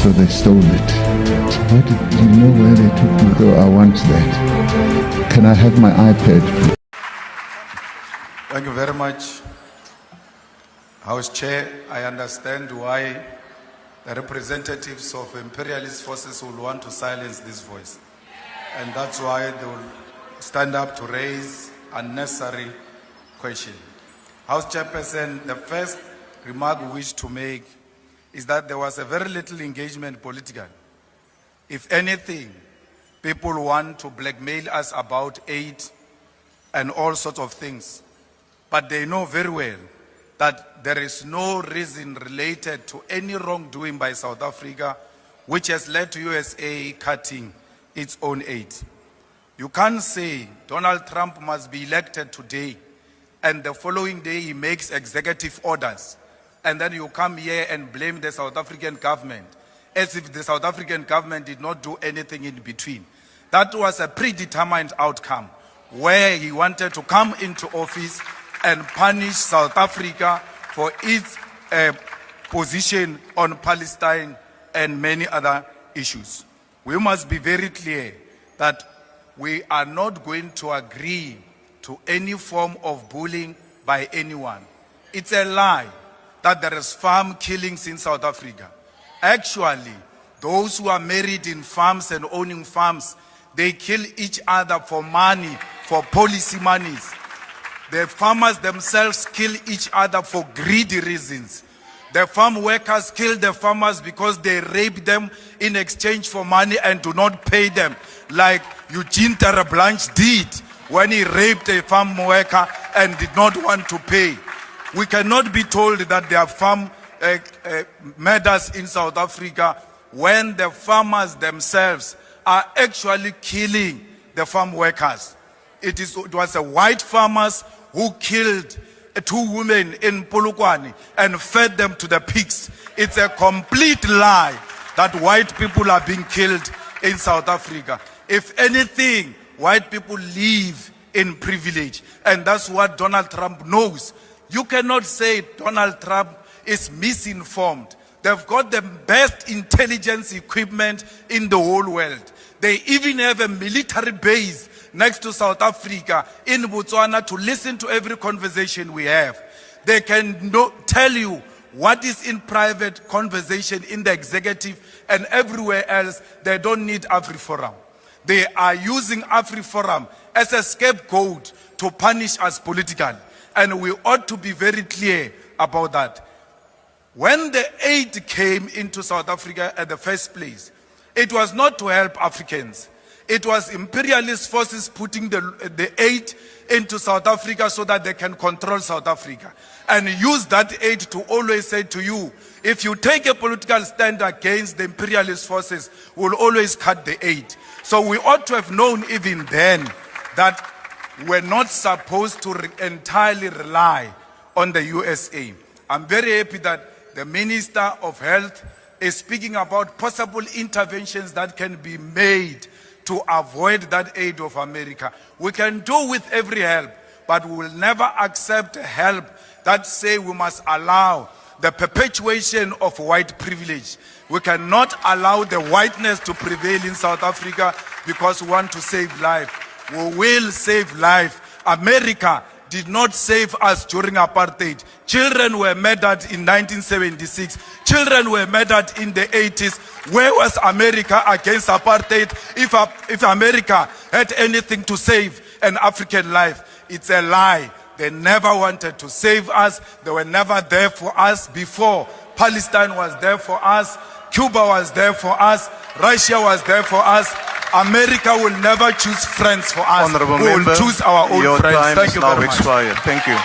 So they stole it. Why do you know where they took me? Though I want that. Can I have my iPad? Thank you very much. House Chair, I understand why the representatives of imperialist forces will want to silence this voice. And that's why they will stand up to raise unnecessary questions. House Chairperson, the first remark we wish to make is that there was a very little engagement politically. If anything, people want to blackmail us about aid and all sorts of things. But they know very well that there is no reason related to any wrongdoing by South Africa which has led to USA cutting its own aid. You can't say Donald Trump must be elected today and the following day he makes executive orders, and then you come here and blame the South African government as if the South African government did not do anything in between. That was a predetermined outcome where he wanted to come into office and punish South Africa for its position on Palestine and many other issues. We must be very clear that we are not going to agree to any form of bullying by anyone. It's a lie that there is farm killings in South Africa. Actually, those who are married in farms and owning farms, they kill each other for money, for policy monies. The farmers themselves kill each other for greedy reasons. The farm workers kill the farmers because they rape them in exchange for money and do not pay them, like Eugene Terreblanche did when he raped a farm worker and did not want to pay. We cannot be told that there are farm murders in South Africa when the farmers themselves are actually killing the farm workers. It was the white farmers who killed 2 women in Polokwane and fed them to the pigs. It's a complete lie that white people are being killed in South Africa. If anything, white people live in privilege, and that's what Donald Trump knows. You cannot say Donald Trump is misinformed. They've got the best intelligence equipment in the whole world. They even have a military base next to South Africa in Botswana to listen to every conversation we have. They can tell you what is in private conversation in the executive and everywhere else. They don't need AfriForum. They are using AfriForum as a scapegoat to punish us politically. And we ought to be very clear about that. When the aid came into South Africa at the first place, it was not to help Africans. It was imperialist forces putting the aid into South Africa so that they can control South Africa. And use that aid to always say to you, if you take a political stand against the imperialist forces, we'll always cut the aid. So we ought to have known even then that we're not supposed to entirely rely on the USA. I'm very happy that the Minister of Health is speaking about possible interventions that can be made to avoid that aid of America. We can do with every help, but we will never accept help that say we must allow the perpetuation of white privilege. We cannot allow the whiteness to prevail in South Africa because we want to save life. We will save life. America did not save us during apartheid. Children were murdered in 1976. Children were murdered in the 80s. Where was America against apartheid? If America had anything to save an African life, it's a lie. They never wanted to save us. They were never there for us before. Palestine was there for us. Cuba was there for us. Russia was there for us. America will never choose friends for us. Honorable we will member, choose our own your friends. time Thank is you now very much. expired. Thank you.